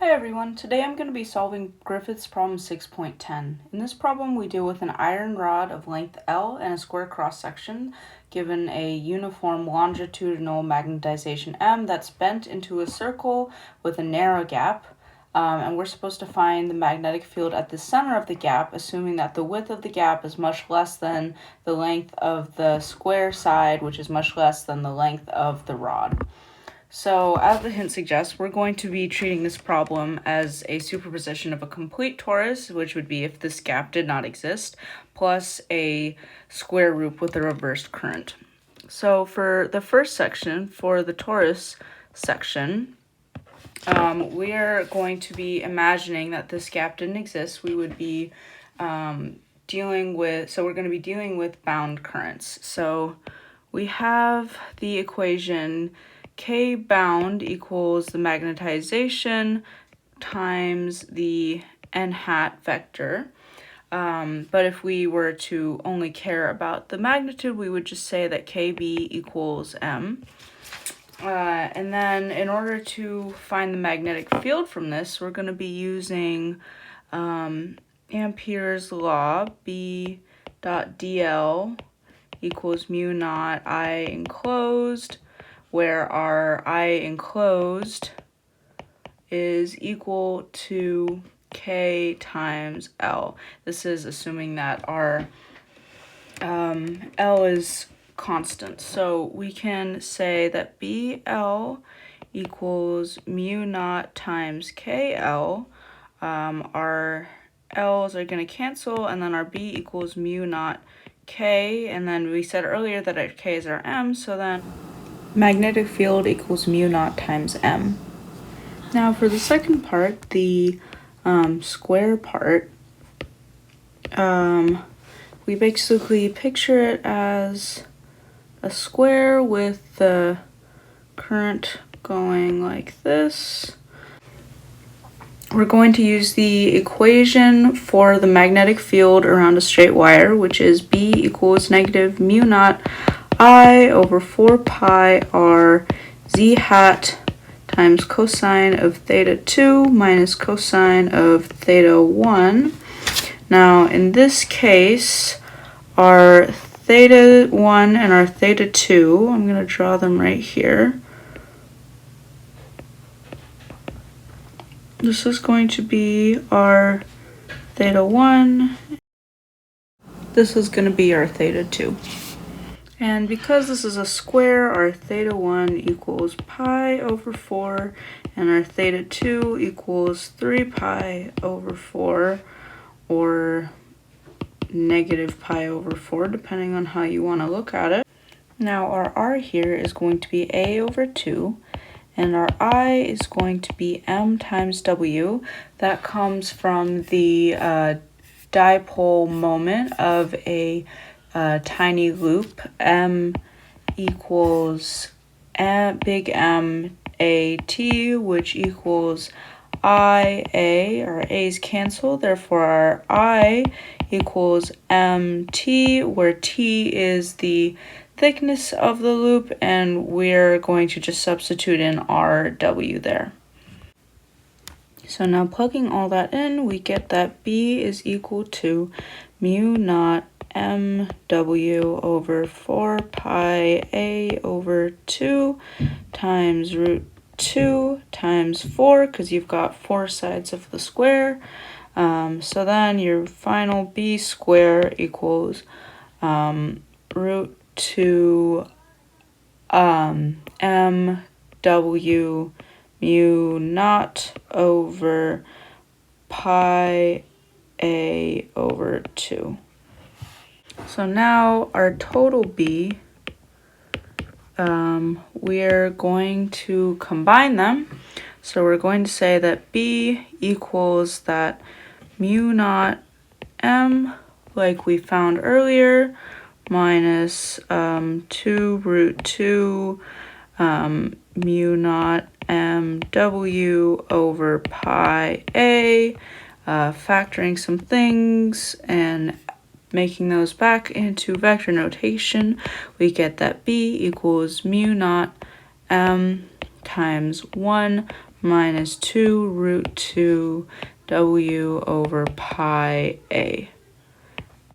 Hi everyone, today I'm going to be solving Griffiths problem 6.10. In this problem we deal with an iron rod of length L and a square cross section given a uniform longitudinal magnetization M that's bent into a circle with a narrow gap. And we're supposed to find the magnetic field at the center of the gap, assuming that the width of the gap is much less than the length of the square side, which is much less than the length of the rod. So, as the hint suggests, we're going to be treating this problem as a superposition of a complete torus, which would be if this gap did not exist, plus a square root with a reversed current. So for the first section, for the torus section, we are going to be imagining that this gap didn't exist. We would be we're going to be dealing with bound currents. So we have the equation K bound equals the magnetization times the n hat vector. But if we were to only care about the magnitude, we would just say that KB equals M. And then in order to find the magnetic field from this, we're going to be using Ampere's law, B dot dl equals mu naught I enclosed, where our I enclosed is equal to K times L. This is assuming that our L is constant. So we can say that BL equals mu naught times KL. Our L's are going to cancel, and then our B equals mu naught K, and then we said earlier that our K is our M, so then magnetic field equals mu naught times M. Now for the second part, the square part, we basically picture it as a square with the current going like this. We're going to use the equation for the magnetic field around a straight wire, which is B equals negative mu naught I over 4 pi r z hat times cosine of theta 2 minus cosine of theta 1. Now in this case, our theta 1 and our theta 2, I'm going to draw them right here. This is going to be our theta 1. This is going to be our theta 2. And because this is a square, our theta 1 equals pi over 4, and our theta 2 equals 3 pi over 4, or negative pi over 4, depending on how you want to look at it. Now our r here is going to be a over 2, and our I is going to be m times w. That comes from the dipole moment of a tiny loop. M equals big M A T, which equals I A. Our A's cancel, therefore our I equals MT, where T is the thickness of the loop, and we're going to just substitute in RW there. So now plugging all that in, we get that B is equal to mu naught MW over 4 pi A over 2 times root 2 times 4, because you've got 4 sides of the square. So then your final B square equals root 2 MW mu naught over pi A over 2. So now our total B, we're going to combine them. So we're going to say that B equals that mu naught M, like we found earlier, minus 2 root 2 mu naught MW over pi A, factoring some things and making those back into vector notation, we get that B equals mu naught M times 1 minus 2 root 2 w over pi a.